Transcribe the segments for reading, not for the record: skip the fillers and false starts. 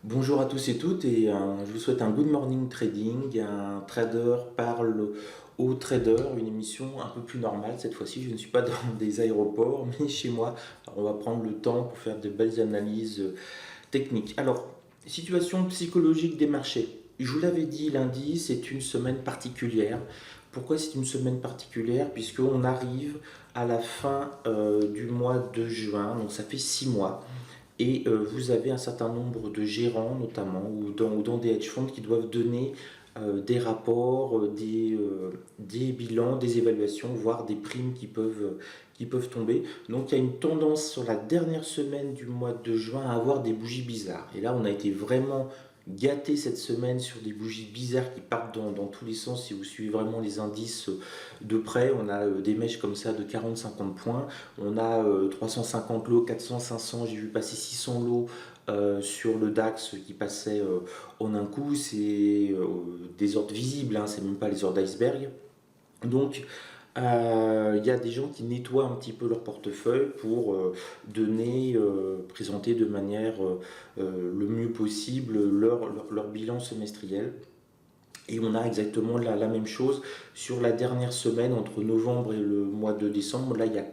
Bonjour à tous et toutes je vous souhaite un good morning trading. Un trader parle aux traders, une émission un peu plus normale cette fois-ci. Je ne suis pas dans des aéroports mais chez moi. Alors, on va prendre le temps pour faire de belles analyses techniques. Alors, situation psychologique des marchés. Je vous l'avais dit lundi, c'est une semaine particulière. Pourquoi c'est une semaine particulière? Puisqu'on arrive à la fin du mois de juin, donc ça fait 6 mois. Et vous avez un certain nombre de gérants, notamment, ou dans des hedge funds qui doivent donner des rapports, des bilans, des évaluations, voire des primes qui peuvent tomber. Donc il y a une tendance sur la dernière semaine du mois de juin à avoir des bougies bizarres. Et là, on a été vraiment gâté cette semaine sur des bougies bizarres qui partent dans tous les sens. Si vous suivez vraiment les indices de près, on a des mèches comme ça de 40-50 points. On a 350 lots, 400, 500, j'ai vu passer 600 lots sur le DAX qui passaient en un coup. C'est des ordres visibles, hein, c'est même pas les ordres d'iceberg. Donc, il y a des gens qui nettoient un petit peu leur portefeuille pour présenter de manière le mieux possible leur bilan semestriel. Et on a exactement la même chose sur la dernière semaine entre novembre et le mois de décembre. Là, il y a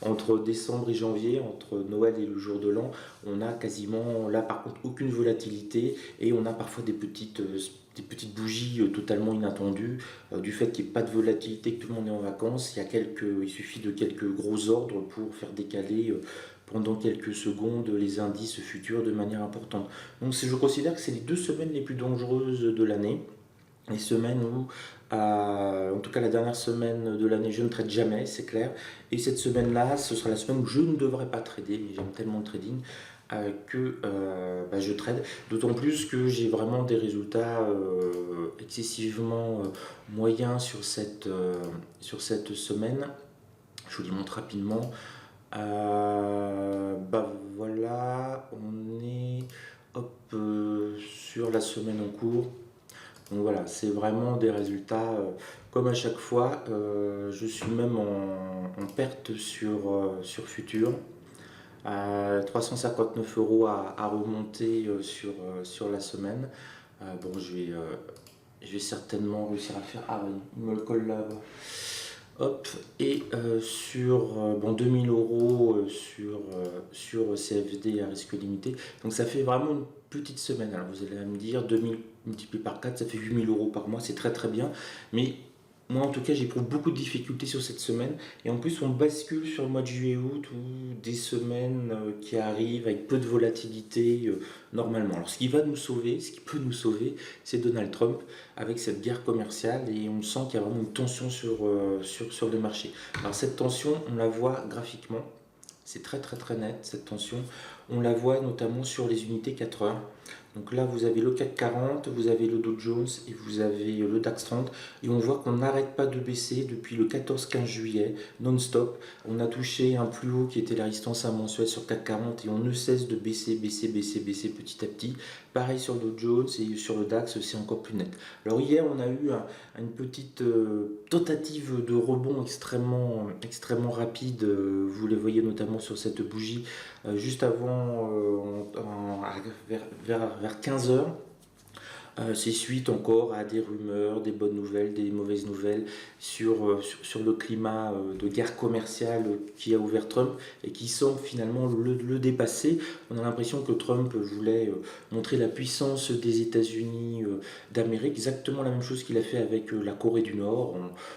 entre décembre et janvier, entre Noël et le jour de l'an, on a quasiment là par contre aucune volatilité et on a parfois des petites bougies totalement inattendues du fait qu'il n'y ait pas de volatilité, que tout le monde est en vacances. Il suffit de quelques gros ordres pour faire décaler pendant quelques secondes les indices futurs de manière importante. Donc je considère que c'est les 2 semaines les plus dangereuses de l'année. Les semaines où, en tout cas la dernière semaine de l'année, je ne trade jamais, c'est clair. Et cette semaine-là, ce sera la semaine où je ne devrais pas trader, mais j'aime tellement le trading que je trade. D'autant plus que j'ai vraiment des résultats excessivement moyens sur cette semaine. Je vous les montre rapidement. Voilà, on est sur la semaine en cours. Donc voilà, c'est vraiment des résultats comme à chaque fois. Je suis même en perte sur Futur. 359 euros à remonter sur la semaine. Bon, je vais certainement réussir à faire. Ah oui, il me le colle là. Hop, et sur 2000 euros sur CFD à risque limité. Donc ça fait vraiment une petite semaine. Alors vous allez me dire 2000 multiplié par 4, ça fait 8000 euros par mois, c'est très très bien. Mais moi en tout cas j'éprouve beaucoup de difficultés sur cette semaine. Et en plus on bascule sur le mois de juillet-août ou des semaines qui arrivent avec peu de volatilité normalement. Alors ce qui va nous sauver, ce qui peut nous sauver, c'est Donald Trump avec cette guerre commerciale et on sent qu'il y a vraiment une tension sur le marché. Alors cette tension, on la voit graphiquement, c'est très très très net cette tension. On la voit notamment sur les unités 4 heures. Donc là, vous avez le CAC 40, vous avez le Dow Jones et vous avez le DAX 30. Et on voit qu'on n'arrête pas de baisser depuis le 14-15 juillet, non-stop. On a touché un plus haut qui était la résistance à mensuelle sur CAC 40 et on ne cesse de baisser, baisser, baisser, baisser petit à petit. Pareil sur le Dow Jones et sur le DAX, c'est encore plus net. Alors hier, on a eu une petite tentative de rebond extrêmement, extrêmement rapide. Vous les voyez notamment sur cette bougie juste avant, vers 15 heures. C'est suite encore à des rumeurs, des bonnes nouvelles, des mauvaises nouvelles sur le climat de guerre commerciale qui a ouvert Trump et qui semble finalement le dépasser. On a l'impression que Trump voulait montrer la puissance des États-Unis d'Amérique, exactement la même chose qu'il a fait avec la Corée du Nord,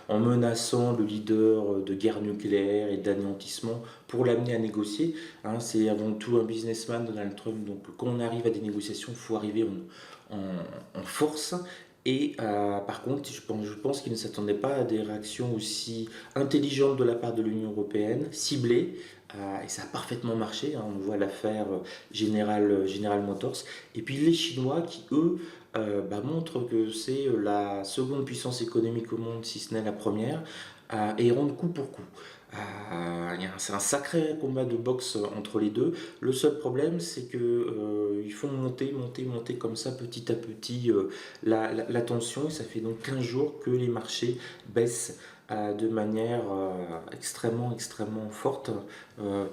en menaçant le leader de guerre nucléaire et d'anéantissement pour l'amener à négocier. Hein, c'est avant tout un businessman, Donald Trump, donc quand on arrive à des négociations, il faut arriver en force. Et par contre, je pense qu'il ne s'attendait pas à des réactions aussi intelligentes de la part de l'Union européenne, ciblées, et ça a parfaitement marché. Hein, on voit l'affaire General Motors. Et puis les Chinois qui, eux, montrent que c'est la seconde puissance économique au monde, si ce n'est la première, et ils rendent coup pour coup. C'est un sacré combat de boxe entre les deux. Le seul problème, c'est que ils font monter, monter, monter comme ça petit à petit la tension. Et ça fait donc 15 jours que les marchés baissent de manière extrêmement forte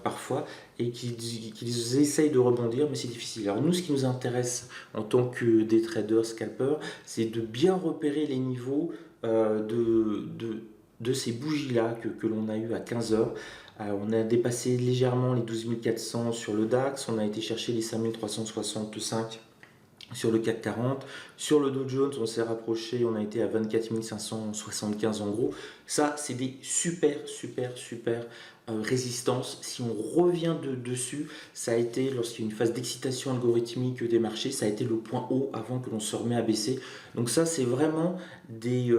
parfois, et qu'ils essayent de rebondir, mais c'est difficile. Alors nous, ce qui nous intéresse en tant que des traders scalpers, c'est de bien repérer les niveaux de ces bougies-là que l'on a eu à 15 heures. On a dépassé légèrement les 12 400 sur le DAX, on a été chercher les 5 365 sur le CAC 40. Sur le Dow Jones, on s'est rapproché, on a été à 24 575 en gros. Ça, c'est des super résistances. Si on revient dessus, ça a été, lorsqu'il y a une phase d'excitation algorithmique des marchés, ça a été le point haut avant que l'on se remet à baisser. Donc ça, c'est vraiment des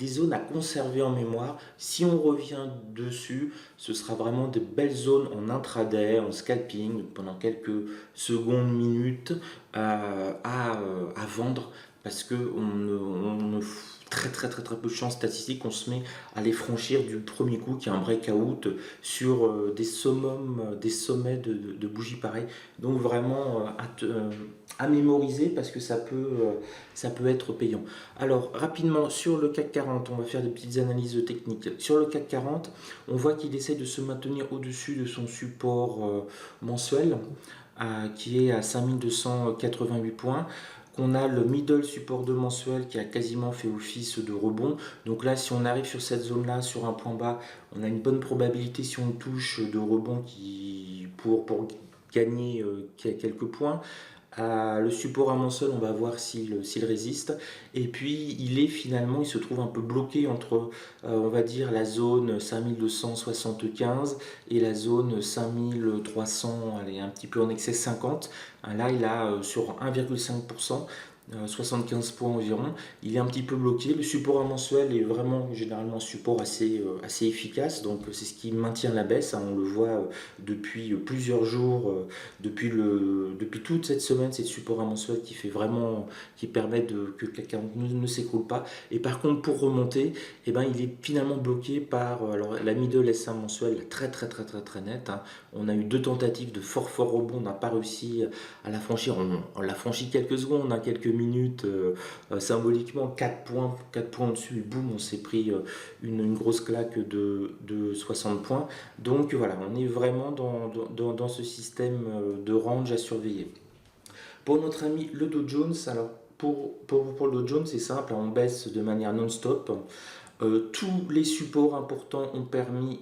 zones à conserver en mémoire. Si on revient dessus, ce sera vraiment de belles zones en intraday, en scalping, pendant quelques secondes, minutes, à vendre, parce que on ne très peu de chance statistique qu'on se met à les franchir du premier coup, qui est un breakout sur des sommets de bougies pareilles. Donc vraiment à mémoriser, parce que ça peut être payant. Alors rapidement sur le CAC 40, on va faire des petites analyses techniques. Sur le CAC 40, on voit qu'il essaie de se maintenir au-dessus de son support mensuel, qui est à 5288 points, qu'on a le middle support de mensuel qui a quasiment fait office de rebond. Donc là, si on arrive sur cette zone là, sur un point bas, on a une bonne probabilité, si on touche, de rebond pour gagner quelques points. Le support à mensuel, on va voir s'il résiste. Et puis il se trouve un peu bloqué entre on va dire la zone 5275 et la zone 5300, allez, un petit peu en excès 50. Là il a sur 1,5%, 75 points environ, il est un petit peu bloqué. Le support à mensuel est vraiment généralement un support assez efficace, donc c'est ce qui maintient la baisse, hein. On le voit depuis plusieurs jours, depuis toute cette semaine, c'est le support à mensuel qui permet que le CAC 40 ne s'écroule pas. Et par contre, pour remonter, eh ben, il est finalement bloqué par alors, la middle S1 mensuelle très nette, hein. On a eu 2 tentatives de fort rebond, on n'a pas réussi à la franchir. On l'a franchi quelques secondes, hein, quelques minutes, symboliquement 4 points dessus, et boum, on s'est pris une grosse claque de 60 points. Donc voilà, on est vraiment dans ce système de range à surveiller. Pour notre ami le Dow Jones, alors pour le Dow Jones, c'est simple, on baisse de manière non-stop. Tous les supports importants ont permis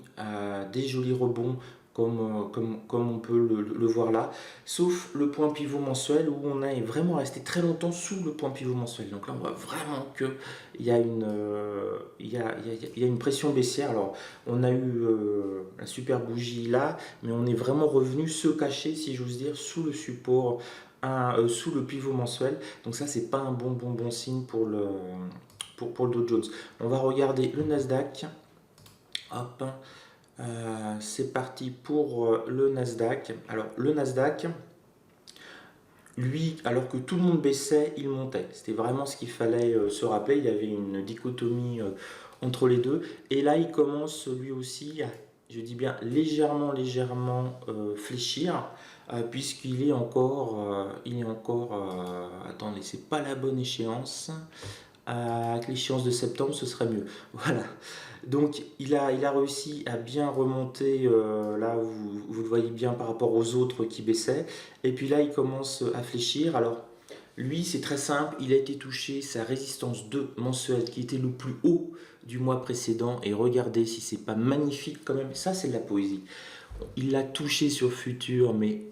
des jolis rebonds, comme on peut le voir là, sauf le point pivot mensuel, où on est vraiment resté très longtemps sous le point pivot mensuel. Donc là, on voit vraiment qu'il y a une pression baissière. Alors, on a eu la super bougie là, mais on est vraiment revenu se cacher, si j'ose dire, sous le support, sous le pivot mensuel. Donc ça, c'est pas un bon signe pour le Dow Jones. On va regarder le Nasdaq. Hop. C'est parti pour le Nasdaq. Alors le Nasdaq, lui, alors que tout le monde baissait, il montait. C'était vraiment ce qu'il fallait se rappeler. Il y avait une dichotomie entre les deux. Et là, il commence lui aussi à, je dis bien légèrement fléchir, puisqu'il est encore, attendez, c'est pas la bonne échéance. Avec l'échéance de septembre, ce serait mieux. Voilà. Donc il a réussi à bien remonter, là vous le voyez bien par rapport aux autres qui baissaient. Et puis là il commence à fléchir. Alors lui c'est très simple, il a été touché sa résistance 2 mensuelle qui était le plus haut du mois précédent. Et regardez si c'est pas magnifique quand même, ça c'est de la poésie. Il l'a touché sur futur, mais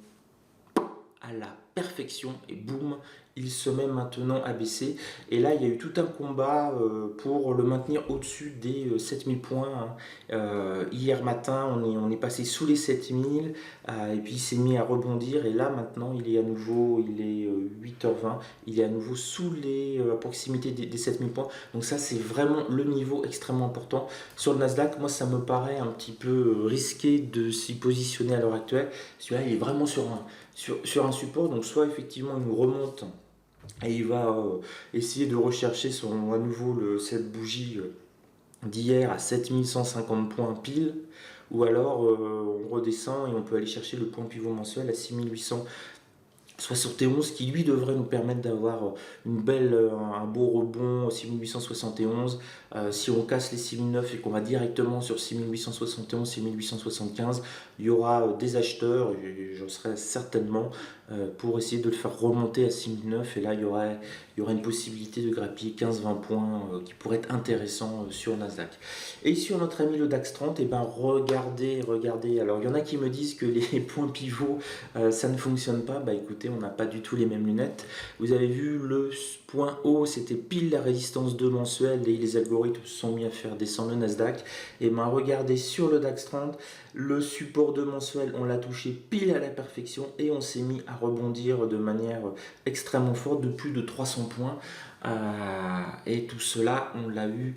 à la perfection, et boum, il se met maintenant à baisser. Et là il y a eu tout un combat pour le maintenir au-dessus des 7000 points, hein. Hier matin on est passé sous les 7000, et puis il s'est mis à rebondir, et là maintenant il est à nouveau, il est 8h20, il est à nouveau sous les proximités des 7000 points. Donc ça c'est vraiment le niveau extrêmement important. Sur le Nasdaq, moi ça me paraît un petit peu risqué de s'y positionner à l'heure actuelle. Celui-là il est vraiment sur un support, donc soit effectivement il nous remonte et il va essayer de rechercher à nouveau cette bougie d'hier à 7150 points pile, ou alors on redescend et on peut aller chercher le point pivot mensuel à 6800 71 qui lui devrait nous permettre d'avoir un beau rebond 6871. Si on casse les 6009 et qu'on va directement sur 6871, 6875, il y aura des acheteurs, et j'en serai certainement, pour essayer de le faire remonter à 6009, et là il y aura une possibilité de grappiller 15-20 points qui pourrait être intéressant sur Nasdaq. Et sur notre ami le DAX 30, et ben regardez, alors il y en a qui me disent que les points pivots ça ne fonctionne pas. Bah écoutez, on n'a pas du tout les mêmes lunettes. Vous avez vu, le point haut, c'était pile la résistance 2 mensuelle et les algorithmes se sont mis à faire descendre le Nasdaq. Et ben regardez sur le DAX 30, le support 2 mensuel, on l'a touché pile à la perfection et on s'est mis à rebondir de manière extrêmement forte de plus de 300 points. Et tout cela, on l'a eu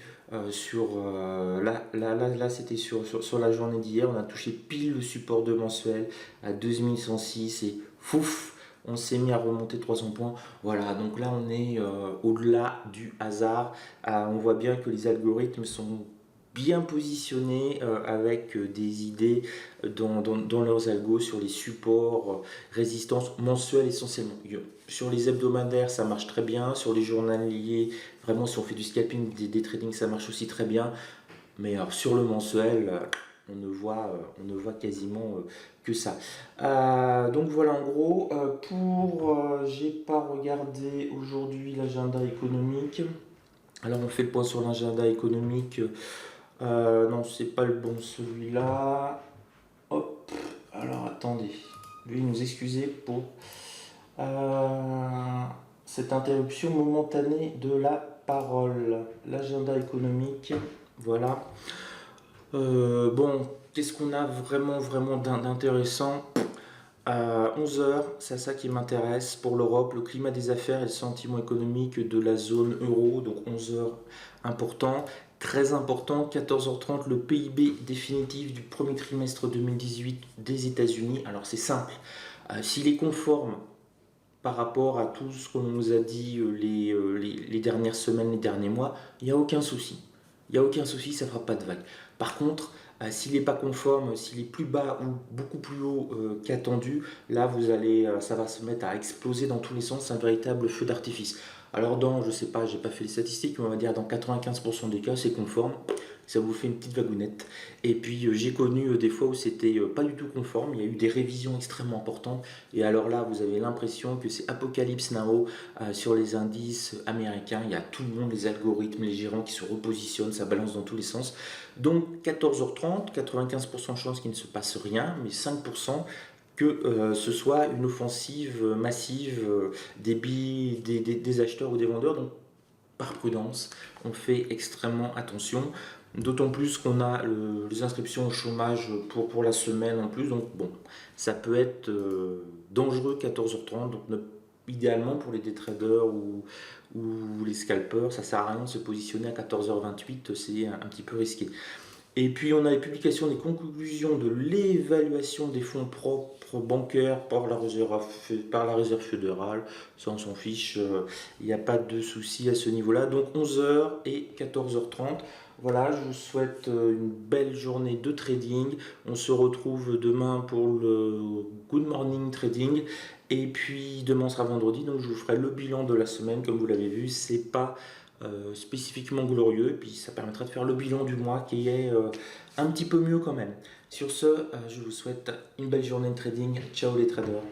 là c'était sur la journée d'hier. On a touché pile le support 2 mensuel à 2106 et fouf, on s'est mis à remonter 300 points. Voilà, donc là on est au-delà du hasard. On voit bien que les algorithmes sont bien positionnés avec des idées dans leurs algos sur les supports, résistances mensuelles essentiellement. Sur les hebdomadaires, ça marche très bien. Sur les journaliers, vraiment, si on fait du scalping, des tradings, ça marche aussi très bien. Mais alors, sur le mensuel, on ne voit quasiment que ça. Donc voilà, en gros, j'ai pas regardé aujourd'hui l'agenda économique. Alors, on fait le point sur l'agenda économique. Non, c'est pas le bon celui-là. Hop, alors attendez. Veuillez nous excuser pour cette interruption momentanée de la parole. L'agenda économique, voilà. Bon, qu'est-ce qu'on a vraiment d'intéressant 11h, c'est ça qui m'intéresse pour l'Europe, le climat des affaires et le sentiment économique de la zone euro, donc 11h important. Très important, 14h30, le PIB définitif du premier trimestre 2018 des États-Unis. Alors c'est simple, s'il est conforme par rapport à tout ce qu'on nous a dit les dernières semaines, les derniers mois, il n'y a aucun souci. Il n'y a aucun souci, ça ne fera pas de vague. Par contre, s'il n'est pas conforme, s'il est plus bas ou beaucoup plus haut qu'attendu, là ça va se mettre à exploser dans tous les sens, c'est un véritable feu d'artifice. Alors je sais pas, j'ai pas fait les statistiques, mais on va dire dans 95% des cas, c'est conforme. Ça vous fait une petite vagounette. Et puis j'ai connu des fois où c'était pas du tout conforme, il y a eu des révisions extrêmement importantes. Et alors là, vous avez l'impression que c'est Apocalypse Now sur les indices américains. Il y a tout le monde, les algorithmes, les gérants qui se repositionnent, ça balance dans tous les sens. Donc 14h30, 95% de chances qu'il ne se passe rien, mais 5% que ce soit une offensive massive des acheteurs ou des vendeurs. Donc par prudence, on fait extrêmement attention. D'autant plus qu'on a les inscriptions au chômage pour la semaine en plus. Donc bon, ça peut être dangereux 14h30. Donc idéalement pour les day traders ou les scalpers, ça sert à rien de se positionner à 14h28, c'est un petit peu risqué. Et puis on a les publications des conclusions de l'évaluation des fonds propres bancaires par la réserve fédérale. Ça on s'en fiche, il n'y a pas de souci à ce niveau-là. Donc 11h et 14h30. Voilà, je vous souhaite une belle journée de trading. On se retrouve demain pour le Good Morning Trading. Et puis demain sera vendredi, donc je vous ferai le bilan de la semaine. Comme vous l'avez vu, c'est pas spécifiquement glorieux. Et puis ça permettra de faire le bilan du mois qui est un petit peu mieux quand même. Sur ce, je vous souhaite une belle journée de trading. Ciao les traders.